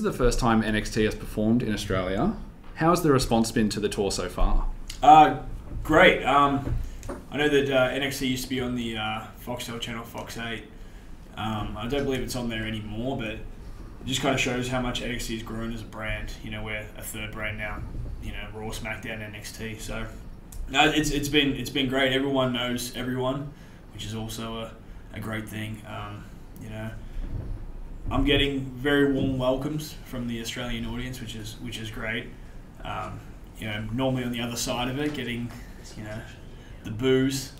the first time NXT has performed in Australia. How's the response been to the tour so far? Great. I know that NXT used to be on the Foxtel channel, Fox 8. I don't believe it's on there anymore, but it just kind of shows how much NXT has grown as a brand. You know, we're a third brand now. You know, Raw, SmackDown, NXT. So, no, it's been great. Everyone knows everyone, which is also a great thing. You know, I'm getting very warm welcomes from the Australian audience, which is great. You know, normally on the other side of it, getting the boos,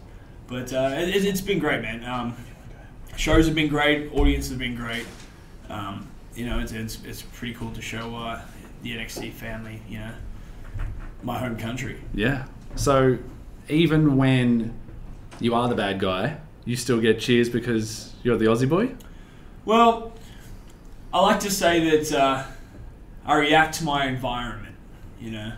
but it's been great, man. Shows have been great, audience have been great. You know, it's pretty cool to show the NXT family, you know, my home country. Yeah. So even when you are the bad guy, you still get cheers because you're the Aussie boy? Well, I like to say that I react to my environment. You know,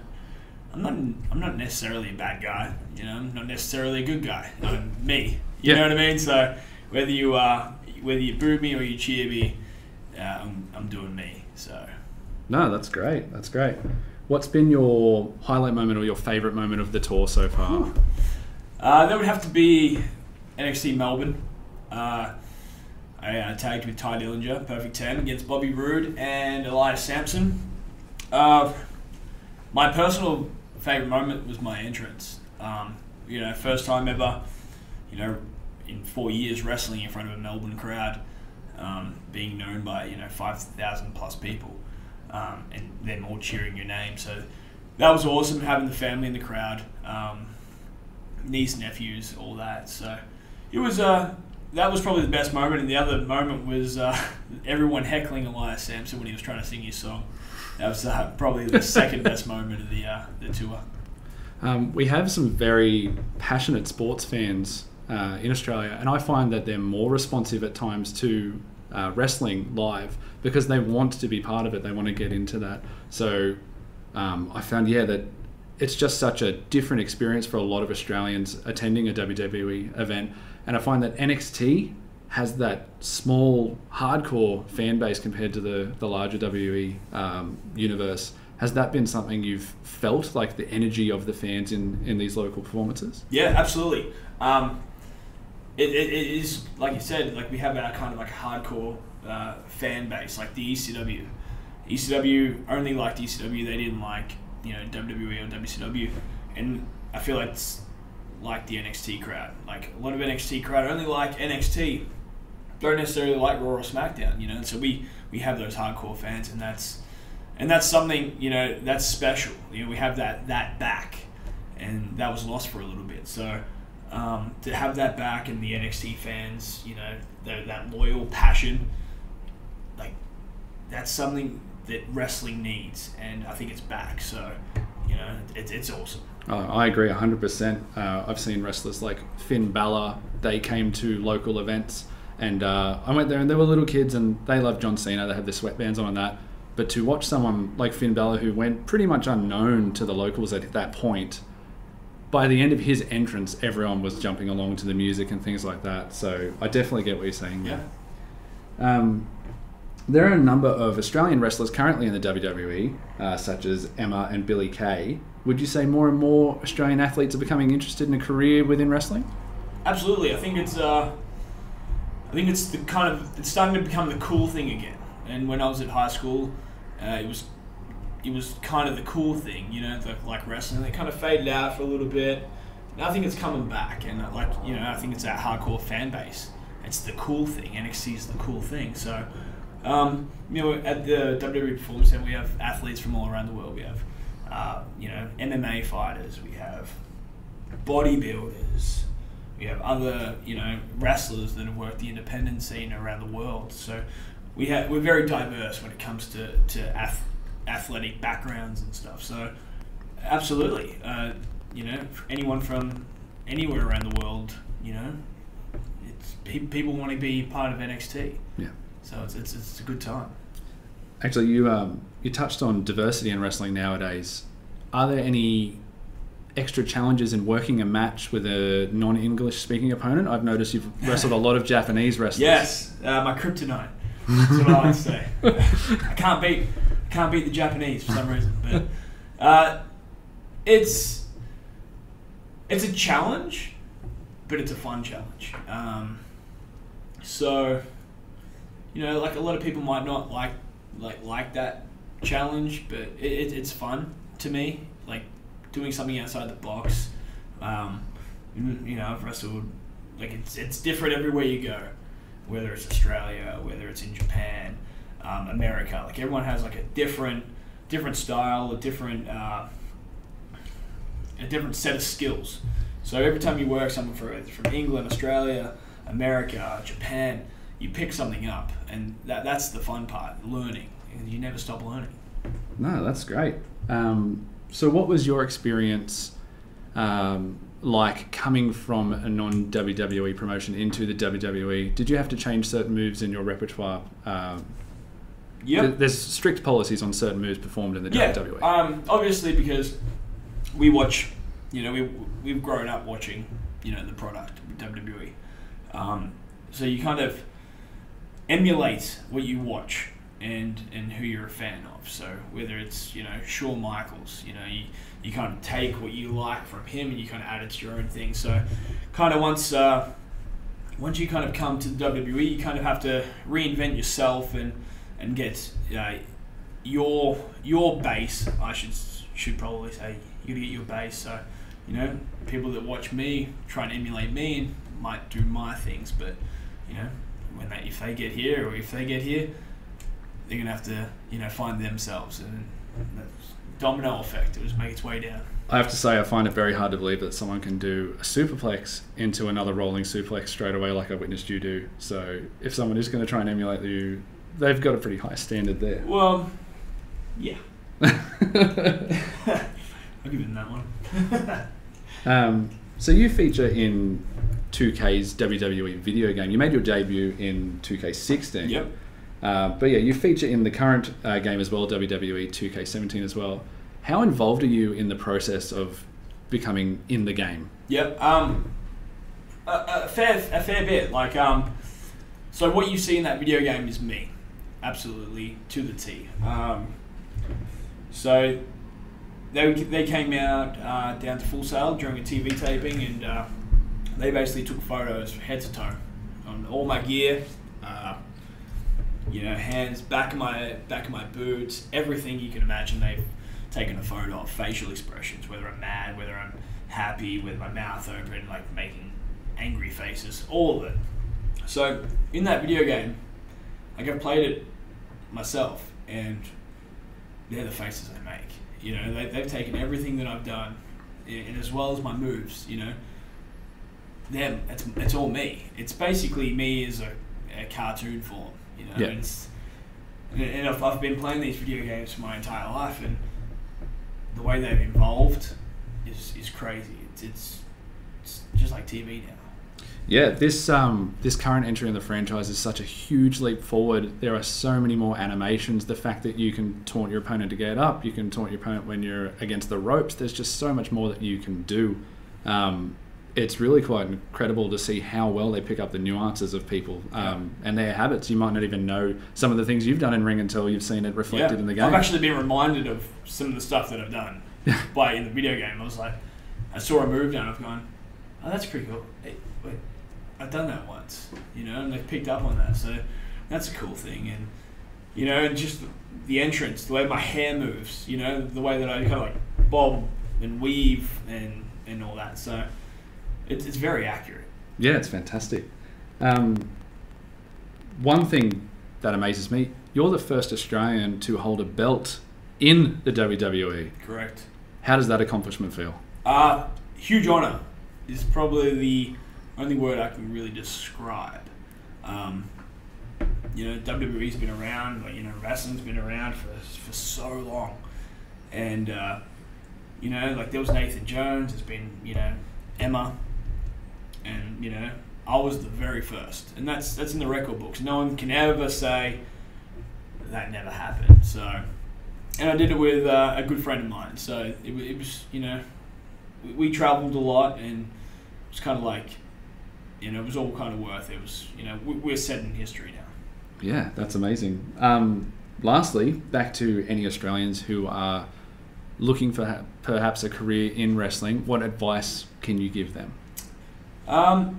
I'm not necessarily a bad guy. You know, I'm not necessarily a good guy. I'm me. You know what I mean? So whether you boo me or you cheer me, I'm doing me. So. No, that's great. That's great. What's been your highlight moment or your favourite moment of the tour so far? That would have to be NXT Melbourne. I tagged with Ty Dillinger, perfect 10, against Bobby Roode and Elias Sampson. My personal favourite moment was my entrance. You know, first time ever, you know, in 4 years wrestling in front of a Melbourne crowd, being known by 5,000 plus people, and them all cheering your name. So that was awesome, having the family in the crowd, niece, nephews, all that. So it was that was probably the best moment, and the other moment was everyone heckling Elias Sampson when he was trying to sing his song. That was probably the second best moment of the tour. We have some very passionate sports fans in Australia, and I find that they're more responsive at times to wrestling live because they want to be part of it. They want to get into that. So I found, that it's just such a different experience for a lot of Australians attending a WWE event. And I find that NXT has that small, hardcore fan base compared to the larger WWE universe. Has that been something you've felt, like the energy of the fans in these local performances? Yeah, absolutely. It is, like you said, like we have our kind of like hardcore fan base, like the ECW. ECW only liked ECW, they didn't like WWE or WCW. And I feel like it's like the NXT crowd. Like a lot of NXT crowd only like NXT, don't necessarily like Raw or SmackDown, and so we have those hardcore fans, and that's something, that's special. We have that back, and that was lost for a little bit. So to have that back and the NXT fans, that loyal passion, like that's something that wrestling needs, and I think it's back. So it's awesome. Oh, I agree 100%. I've seen wrestlers like Finn Balor. They came to local events, and I went there, and there were little kids, and they loved John Cena. They had their sweatbands on and that. But to watch someone like Finn Balor, who went pretty much unknown to the locals at that point, by the end of his entrance, everyone was jumping along to the music and things like that. So I definitely get what you're saying. Yeah. There are a number of Australian wrestlers currently in the WWE, such as Emma and Billie Kay. Would you say more and more Australian athletes are becoming interested in a career within wrestling? Absolutely. I think it's it's starting to become the cool thing again. And when I was at high school, it was kind of the cool thing, like wrestling. It kind of faded out for a little bit. And I think it's coming back, and I think it's that hardcore fan base. It's the cool thing. NXT is the cool thing. So, at the WWE Performance Center, we have athletes from all around the world. We have, MMA fighters. We have bodybuilders. We have other, wrestlers that have worked the independent scene around the world. So we're very diverse when it comes to athletic backgrounds and stuff. So absolutely, anyone from anywhere around the world, people want to be part of NXT. Yeah. So it's a good time. Actually, you touched on diversity in wrestling nowadays. Are there any extra challenges in working a match with a non-English speaking opponent? I've noticed you've wrestled a lot of Japanese wrestlers. Yes, my kryptonite. That's what I like to say. I can't beat the Japanese for some reason, but it's a challenge, but it's a fun challenge. So, you know, like a lot of people might not like that challenge, but it's fun to me. Like doing something outside the box. You know, I've wrestled, like it's different everywhere you go, whether it's Australia, whether it's in Japan, America. Like everyone has like a different style, a different set of skills. So every time you work someone from England, Australia, America, Japan, you pick something up, and that's the fun part, learning. You never stop learning. No, that's great. So what was your experience like coming from a non-WWE promotion into the WWE? Did you have to change certain moves in your repertoire? Yep. There's strict policies on certain moves performed in the WWE. Obviously, because we watch, you know, we've grown up watching, you know, the product, WWE. So you kind of emulate what you watch and who you're a fan of. So whether it's, you know, Shawn Michaels, you know, you kind of take what you like from him and you kind of add it to your own thing. So kind of once you kind of come to the WWE, you kind of have to reinvent yourself and get your base. I should probably say you gotta get your base. So, you know, people that watch me try and emulate me and might do my things, but you know, if they get here, they're gonna have to, you know, find themselves, and that domino effect. It just make its way down. I have to say, I find it very hard to believe that someone can do a superplex into another rolling suplex straight away, like I witnessed you do. So if someone is going to try and emulate you, they've got a pretty high standard there. Well, yeah. I'll give it that one. So you feature in 2K's WWE video game. You made your debut in 2K16. Yep. But yeah, you feature in the current game as well, WWE 2K17 as well. How involved are you in the process of becoming in the game? Yep. A fair bit. Like, so what you see in that video game is me, absolutely to the T. So they came out down to Full Sail during a TV taping, and they basically took photos head to toe on all my gear. You know, hands, back of my boots, everything you can imagine. They've taken a photo of, facial expressions, whether I'm mad, whether I'm happy, with my mouth open, like making angry faces, all of it. So in that video game, like I've played it myself, and they're the faces I make. You know, they've taken everything that I've done, and as well as my moves. You know, it's all me. It's basically me as a cartoon form. You know, yeah. And I've been playing these video games for my entire life, and the way they've evolved is crazy. It's just like TV now. Yeah, this current entry in the franchise is such a huge leap forward. There are so many more animations. The fact that you can taunt your opponent to get up, you can taunt your opponent when you're against the ropes. There's just so much more that you can do. It's really quite incredible to see how well they pick up the nuances of people and their habits. You might not even know some of the things you've done in ring until you've seen it reflected in the game. I've actually been reminded of some of the stuff that I've done in the video game. I was like, I saw a move down, I've gone, oh, that's pretty cool. Hey, wait, I've done that once, you know, and they've picked up on that. So that's a cool thing. And, you know, and just the entrance, the way my hair moves, you know, the way that I kind of like bob and weave and all that. So it's very accurate. Yeah, it's fantastic. One thing that amazes me, you're the first Australian to hold a belt in the WWE. Correct. How does that accomplishment feel? Huge honour is probably the only word I can really describe. You know, WWE's been around, like, you know, wrestling's been around for so long. And, you know, like there was Nathan Jones, there's been, you know, Emma. And, you know, I was the very first. And that's in the record books. No one can ever say that never happened. So, and I did it with a good friend of mine. So it was, you know, we travelled a lot, and it was kind of like, you know, it was all kind of worth it. It was, you know, we're set in history now. Yeah, that's amazing. Lastly, back to any Australians who are looking for perhaps a career in wrestling, what advice can you give them? Well,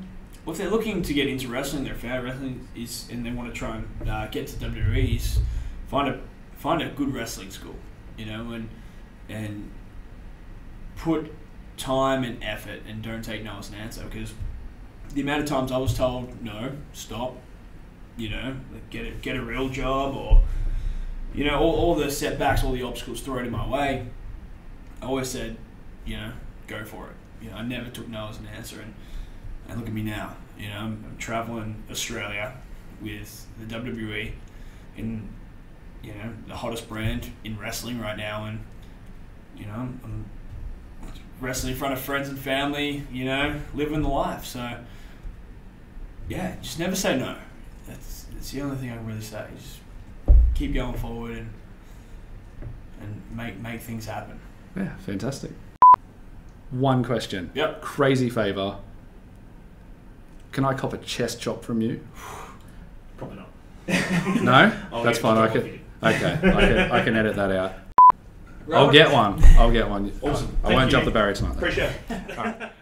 if they're looking to get into wrestling, their fan wrestling and they want to try and get to WWE, find a good wrestling school, and put time and effort, and don't take no as an answer, because the amount of times I was told no, stop, get a real job, or all the setbacks, all the obstacles thrown in my way, I always said, go for it. I never took no as an answer, and look at me now. I'm traveling Australia with the WWE in the hottest brand in wrestling right now, and I'm wrestling in front of friends and family, living the life. So yeah, just never say no. That's the only thing I can really say. Just keep going forward and make things happen. Yeah, fantastic. One question. Yep. Crazy favour. Can I cop a chest chop from you? Probably not. No? That's fine. I can edit that out. I'll get one. Awesome. I won't jump the barrier tonight. Appreciate it. All right.